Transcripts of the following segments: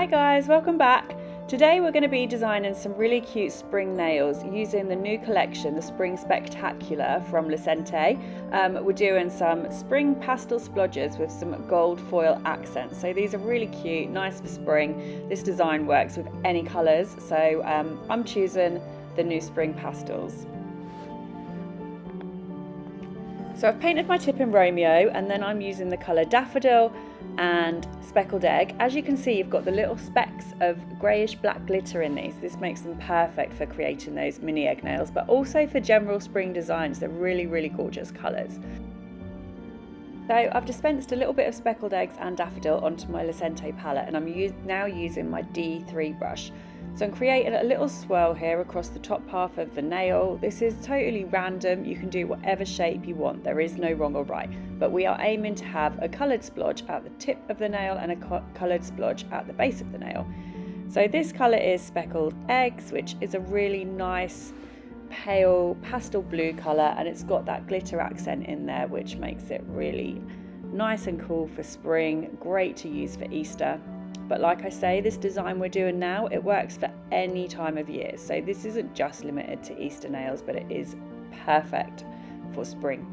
guys, welcome back. Today we're going to be designing some really cute spring nails using the new collection, the Spring Spectacular from Lucente. We're doing some spring pastel splodges with some gold foil accents. So these are really cute, nice for spring. This design works with any colours, so I'm choosing the new spring pastels. So I've painted my tip in Romeo, and then I'm using the colour Daffodil and Speckled Egg. As you can see, you've got the little specks of greyish black glitter in these. This makes them perfect for creating those mini egg nails, but also for general spring designs. They're really, really gorgeous colours. So I've dispensed a little bit of Speckled Eggs and Daffodil onto my Lucente palette, and I'm now using my D3 brush. So I'm creating a little swirl here across the top half of the nail. This is totally random. You can do whatever shape you want. There is no wrong or right, but we are aiming to have a coloured splodge at the tip of the nail and a coloured splodge at the base of the nail. So this colour is Speckled Eggs, which is a really nice pale pastel blue colour, and it's got that glitter accent in there, which makes it really nice and cool for spring. Great to use for Easter. But like I say, this design we're doing now, it works for any time of year. So this isn't just limited to Easter nails, but it is perfect for spring.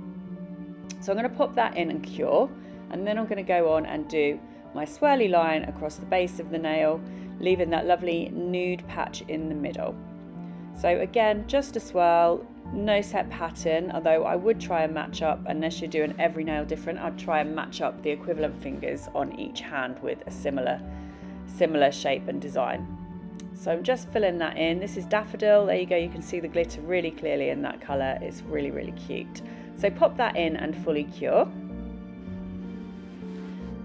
So I'm going to pop that in and cure, and then I'm going to go on and do my swirly line across the base of the nail, leaving that lovely nude patch in the middle. So again, just a swirl, no set pattern, although I would try and match up, unless you're doing every nail different, I'd try and match up the equivalent fingers on each hand with a similar shape and design. So I'm just filling that in. This is Daffodil. There you go, you can see the glitter really clearly in that colour. It's really, really cute. So pop that in and fully cure.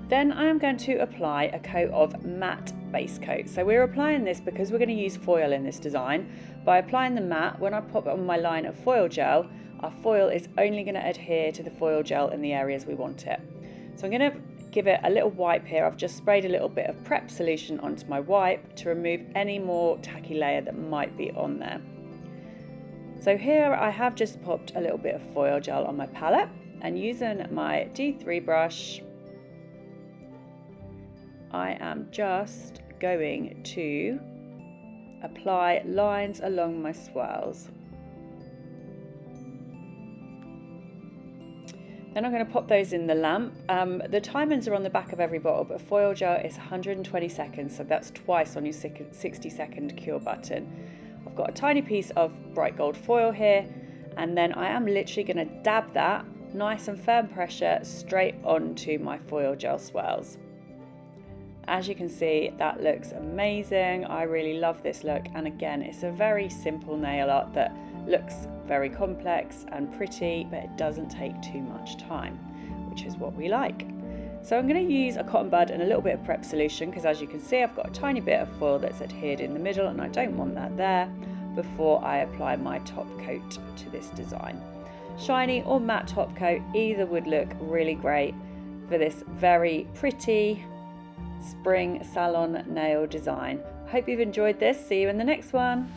Then I am going to apply a coat of matte base coat. So we're applying this because we're going to use foil in this design. By applying the matte, when I pop it on my line of foil gel, our foil is only going to adhere to the foil gel in the areas we want it. So I'm going to give it a little wipe here. I've just sprayed a little bit of prep solution onto my wipe to remove any more tacky layer that might be on there. So here I have just popped a little bit of foil gel on my palette, and using my D3 brush, I am just going to apply lines along my swirls. Then I'm going to pop those in the lamp. The timings are on the back of every bottle, but foil gel is 120 seconds, so that's twice on your 60-second cure button. I've got a tiny piece of bright gold foil here, and then I am literally going to dab that nice and firm pressure straight onto my foil gel swirls. As you can see, that looks amazing. I really love this look, and again, it's a very simple nail art that looks very complex and pretty, but it doesn't take too much time, which is what we like. So I'm going to use a cotton bud and a little bit of prep solution, because as you can see, I've got a tiny bit of foil that's adhered in the middle, and I don't want that there, before I apply my top coat to this design. Shiny or matte top coat, either would look really great for this very pretty spring salon nail design. Hope you've enjoyed this. See you in the next one.